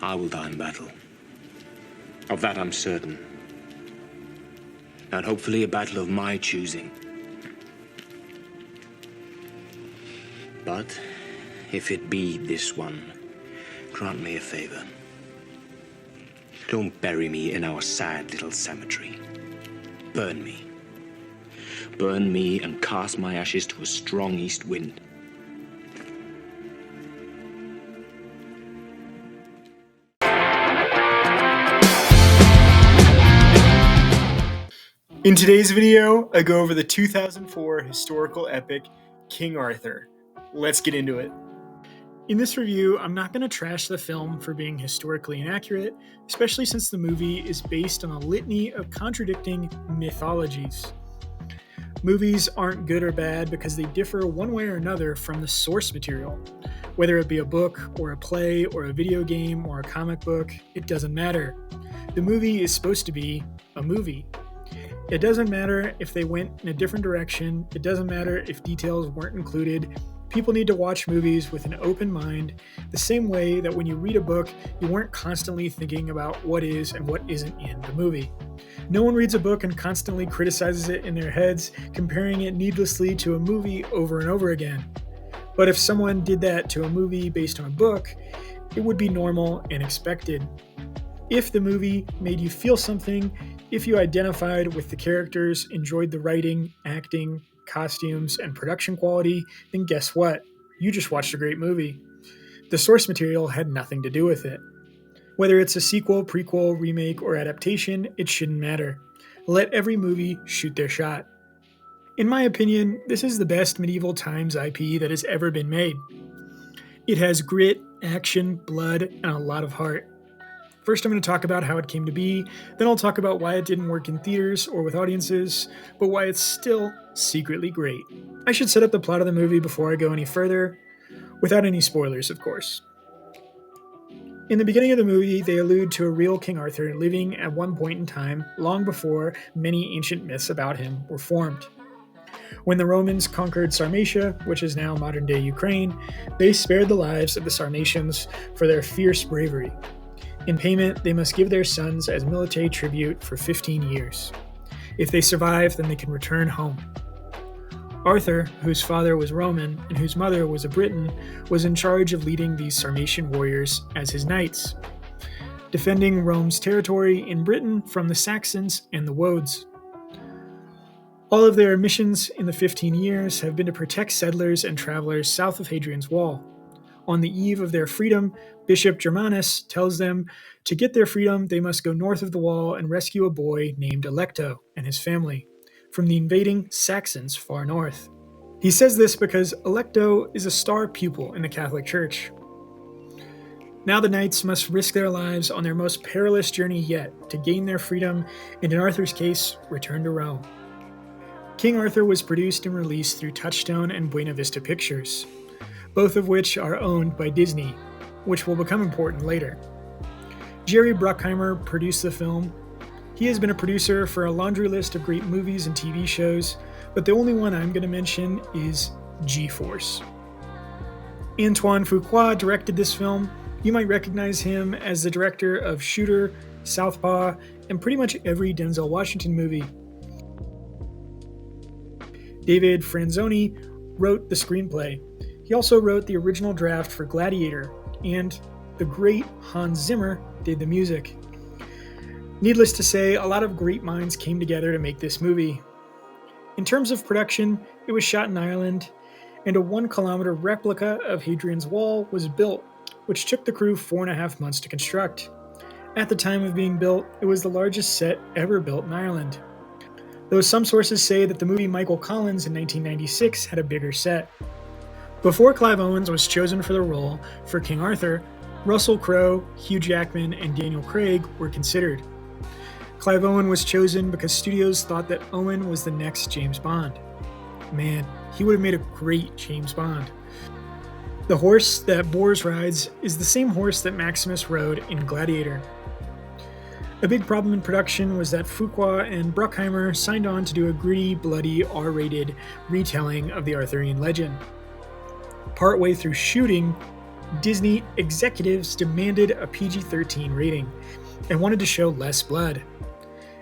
I will die in battle. Of that I'm certain. And hopefully a battle of my choosing. But if it be this one, grant me a favor. Don't bury me in our sad little cemetery. Burn me. Burn me and cast my ashes to a strong east wind. In today's video, I go over the 2004 historical epic, King Arthur. Let's get into it. In this review, I'm not going to trash the film for being historically inaccurate, especially since the movie is based on a litany of contradicting mythologies. Movies aren't good or bad because they differ one way or another from the source material. Whether it be a book or a play or a video game or a comic book, it doesn't matter. The movie is supposed to be a movie. It doesn't matter if they went in a different direction. It doesn't matter if details weren't included. People need to watch movies with an open mind, the same way that when you read a book, you weren't constantly thinking about what is and what isn't in the movie. No one reads a book and constantly criticizes it in their heads, comparing it needlessly to a movie over and over again. But if someone did that to a movie based on a book, it would be normal and expected. If the movie made you feel something, if you identified with the characters, enjoyed the writing, acting, costumes, and production quality, then guess what? You just watched a great movie. The source material had nothing to do with it. Whether it's a sequel, prequel, remake, or adaptation, it shouldn't matter. Let every movie shoot their shot. In my opinion, this is the best medieval times IP that has ever been made. It has grit, action, blood, and a lot of heart. First, I'm going to talk about how it came to be, then I'll talk about why it didn't work in theaters or with audiences, but why it's still secretly great. I should set up the plot of the movie before I go any further, without any spoilers, of course. In the beginning of the movie, they allude to a real King Arthur living at one point in time, long before many ancient myths about him were formed. When the Romans conquered Sarmatia, which is now modern-day Ukraine, they spared the lives of the Sarmatians for their fierce bravery. In payment, they must give their sons as military tribute for 15 years. If they survive, then they can return home. Arthur, whose father was Roman and whose mother was a Briton, was in charge of leading these Sarmatian warriors as his knights, defending Rome's territory in Britain from the Saxons and the Woads. All of their missions in the 15 years have been to protect settlers and travelers south of Hadrian's Wall. On the eve of their freedom, Bishop Germanus tells them to get their freedom, they must go north of the wall and rescue a boy named Alecto and his family from the invading Saxons far north. He says this because Alecto is a star pupil in the Catholic Church. Now the knights must risk their lives on their most perilous journey yet to gain their freedom and, in Arthur's case, return to Rome. King Arthur was produced and released through Touchstone and Buena Vista Pictures, both of which are owned by Disney, which will become important later. Jerry Bruckheimer produced the film. He has been a producer for a laundry list of great movies and TV shows, but the only one I'm going to mention is G-Force. Antoine Fuqua directed this film. You might recognize him as the director of Shooter, Southpaw, and pretty much every Denzel Washington movie. David Franzoni wrote the screenplay. He also wrote the original draft for Gladiator, and the great Hans Zimmer did the music. Needless to say, a lot of great minds came together to make this movie. In terms of production, it was shot in Ireland, and a 1-kilometer replica of Hadrian's Wall was built, which took the crew 4.5 months to construct. At the time of being built, it was the largest set ever built in Ireland, though some sources say that the movie Michael Collins in 1996 had a bigger set. Before Clive Owens was chosen for the role for King Arthur, Russell Crowe, Hugh Jackman, and Daniel Craig were considered. Clive Owen was chosen because studios thought that Owen was the next James Bond. Man, he would have made a great James Bond. The horse that Bors rides is the same horse that Maximus rode in Gladiator. A big problem in production was that Fuqua and Bruckheimer signed on to do a gritty, bloody, R-rated retelling of the Arthurian legend. Partway through shooting, Disney executives demanded a PG-13 rating and wanted to show less blood.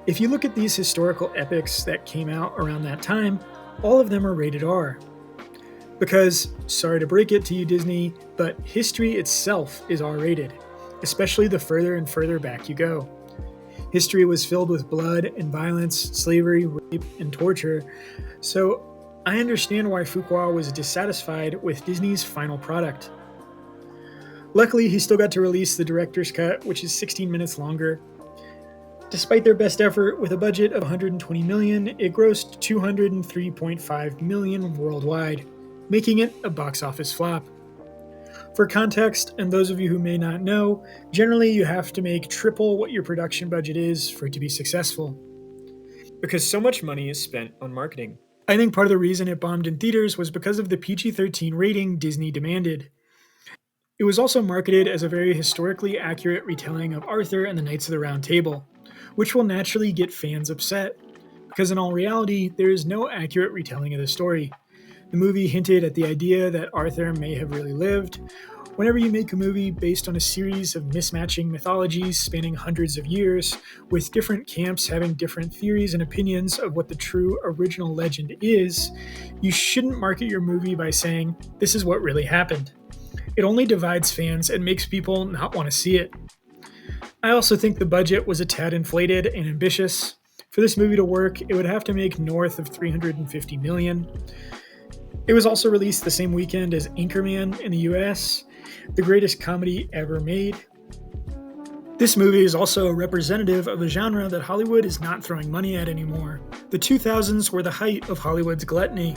If you look at these historical epics that came out around that time, all of them are rated R. Because, sorry to break it to you, Disney, but history itself is R-rated, especially the further and further back you go. History was filled with blood and violence, slavery, rape, and torture, so I understand why Fuqua was dissatisfied with Disney's final product. Luckily, he still got to release the director's cut, which is 16 minutes longer. Despite their best effort, with a budget of $120 million, it grossed $203.5 million worldwide, making it a box office flop. For context, and those of you who may not know, generally you have to make triple what your production budget is for it to be successful, because so much money is spent on marketing. I think part of the reason it bombed in theaters was because of the PG-13 rating Disney demanded. It was also marketed as a very historically accurate retelling of Arthur and the Knights of the Round Table, which will naturally get fans upset, because in all reality, there is no accurate retelling of the story. The movie hinted at the idea that Arthur may have really lived. Whenever you make a movie based on a series of mismatching mythologies spanning hundreds of years, with different camps having different theories and opinions of what the true original legend is, you shouldn't market your movie by saying, "This is what really happened." It only divides fans and makes people not want to see it. I also think the budget was a tad inflated and ambitious. For this movie to work, it would have to make north of $350 million. It was also released the same weekend as Anchorman in the US, the greatest comedy ever made. This movie is also a representative of a genre that Hollywood is not throwing money at anymore. The 2000s were the height of Hollywood's gluttony.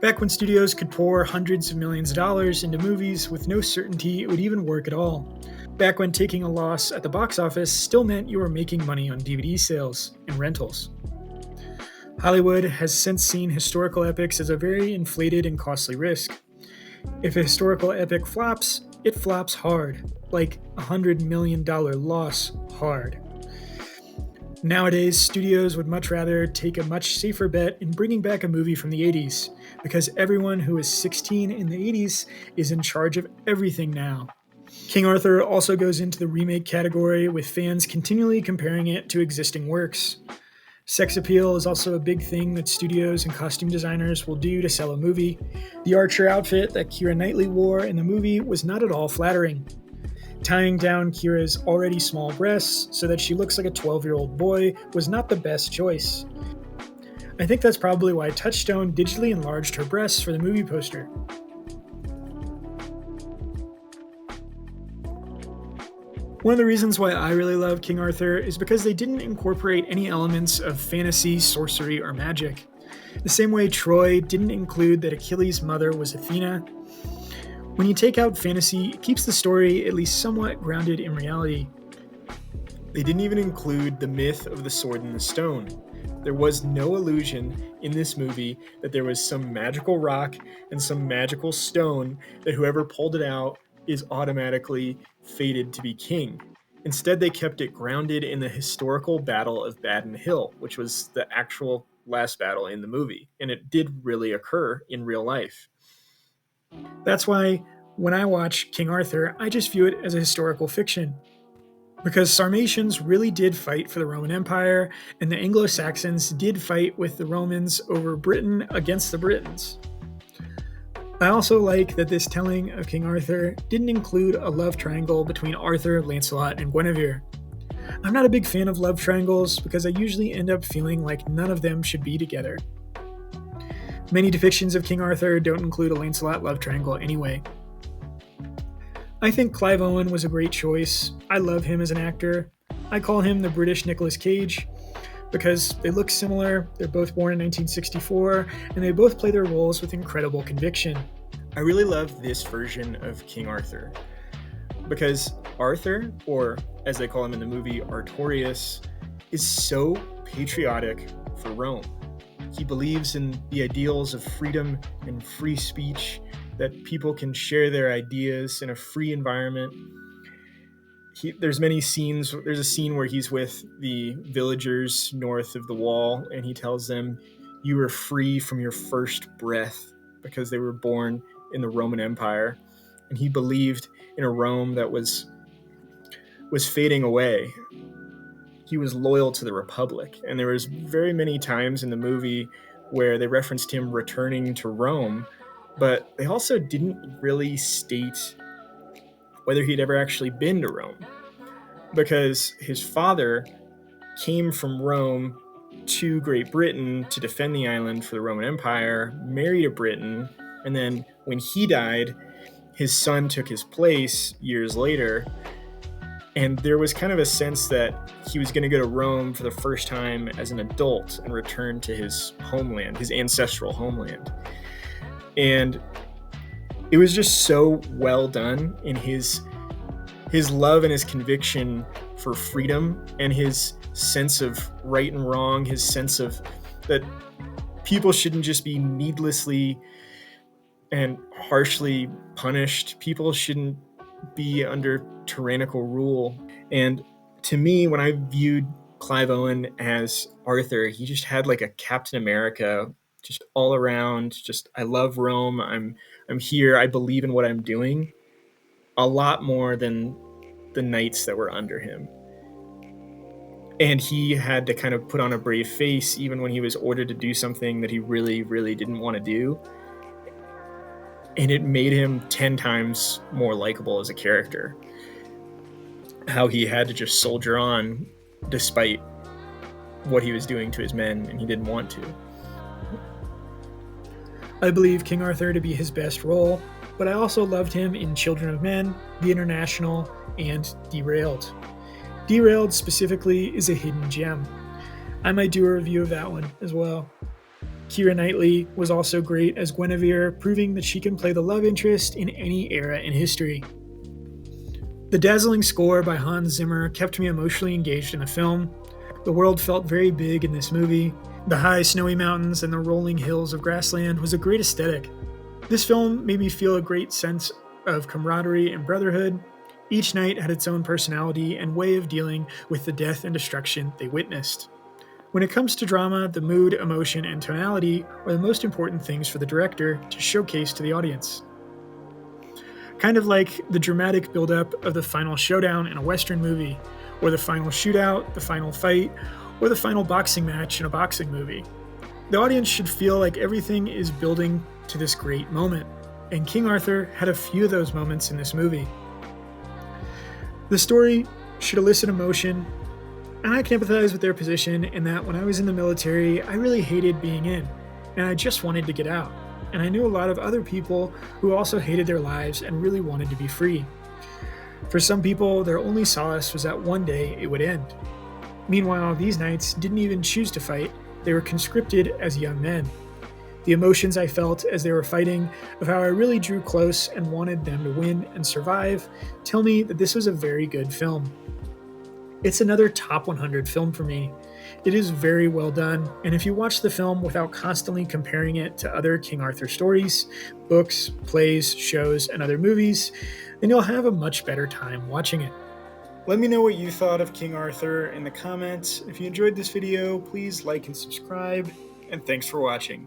Back when studios could pour hundreds of millions of dollars into movies with no certainty it would even work at all. Back when taking a loss at the box office still meant you were making money on DVD sales and rentals. Hollywood has since seen historical epics as a very inflated and costly risk. If a historical epic flops, it flops hard, like a $100 million loss hard. Nowadays, studios would much rather take a much safer bet in bringing back a movie from the 80s, because everyone who was 16 in the 80s is in charge of everything now. King Arthur also goes into the remake category, with fans continually comparing it to existing works. Sex appeal is also a big thing that studios and costume designers will do to sell a movie. The archer outfit that Keira Knightley wore in the movie was not at all flattering. Tying down Keira's already small breasts so that she looks like a 12-year-old boy was not the best choice. I think that's probably why Touchstone digitally enlarged her breasts for the movie poster. One of the reasons why I really love King Arthur is because they didn't incorporate any elements of fantasy, sorcery, or magic. The same way Troy didn't include that Achilles' mother was Athena. When you take out fantasy, it keeps the story at least somewhat grounded in reality. They didn't even include the myth of the sword and the stone. There was no illusion in this movie that there was some magical rock and some magical stone that whoever pulled it out is automatically fated to be king. Instead, they kept it grounded in the historical Battle of Badon Hill, which was the actual last battle in the movie, and it did really occur in real life. That's why when I watch King Arthur, I just view it as a historical fiction. Because Sarmatians really did fight for the Roman Empire, and the Anglo-Saxons did fight with the Romans over Britain against the Britons. I also like that this telling of King Arthur didn't include a love triangle between Arthur, Lancelot, and Guinevere. I'm not a big fan of love triangles because I usually end up feeling like none of them should be together. Many depictions of King Arthur don't include a Lancelot love triangle anyway. I think Clive Owen was a great choice. I love him as an actor. I call him the British Nicolas Cage because they look similar, they're both born in 1964, and they both play their roles with incredible conviction. I really love this version of King Arthur because Arthur, or as they call him in the movie, Artorius, is so patriotic for Rome. He believes in the ideals of freedom and free speech, that people can share their ideas in a free environment. There's many scenes. There's a scene where he's with the villagers north of the wall, and he tells them, "You are free from your first breath," because they were born in the Roman Empire. and he believed in a Rome that was fading away. He was loyal to the Republic, and there was very many times in the movie where they referenced him returning to Rome, but they also didn't really state whether he'd ever actually been to Rome, because his father came from Rome to Great Britain to defend the island for the Roman Empire, married a Briton, and then when he died, his son took his place years later. And there was kind of a sense that he was going to go to Rome for the first time as an adult and return to his homeland, his ancestral homeland. And it was just so well done in his love and his conviction for freedom and his sense of right and wrong, his sense of that people shouldn't just be needlessly and harshly punished. People shouldn't be under tyrannical rule. And to me, when I viewed Clive Owen as Arthur, he just had like a Captain America, just all around, just I love Rome, I'm here, I believe in what I'm doing, a lot more than the knights that were under him. And he had to kind of put on a brave face even when he was ordered to do something that he really, really didn't want to do. And it made him 10 times more likable as a character. How he had to just soldier on despite what he was doing to his men, and he didn't want to. I believe King Arthur to be his best role, but I also loved him in Children of Men, The International, and Derailed. Derailed specifically is a hidden gem. I might do a review of that one as well. Keira Knightley was also great as Guinevere, proving that she can play the love interest in any era in history. The dazzling score by Hans Zimmer kept me emotionally engaged in the film. The world felt very big in this movie. The high snowy mountains and the rolling hills of grassland was a great aesthetic. This film made me feel a great sense of camaraderie and brotherhood. Each knight had its own personality and way of dealing with the death and destruction they witnessed. When it comes to drama, the mood, emotion, and tonality are the most important things for the director to showcase to the audience. Kind of like the dramatic buildup of the final showdown in a Western movie, or the final shootout, the final fight, or the final boxing match in a boxing movie. The audience should feel like everything is building to this great moment, and King Arthur had a few of those moments in this movie. The story should elicit emotion, and I can empathize with their position in that when I was in the military, I really hated being in, and I just wanted to get out. And I knew a lot of other people who also hated their lives and really wanted to be free. For some people, their only solace was that one day it would end. Meanwhile, these knights didn't even choose to fight, they were conscripted as young men. The emotions I felt as they were fighting, of how I really drew close and wanted them to win and survive, tell me that this was a very good film. It's another top 100 film for me. It is very well done, and if you watch the film without constantly comparing it to other King Arthur stories, books, plays, shows, and other movies, then you'll have a much better time watching it. Let me know what you thought of King Arthur in the comments. If you enjoyed this video, please like and subscribe, and thanks for watching.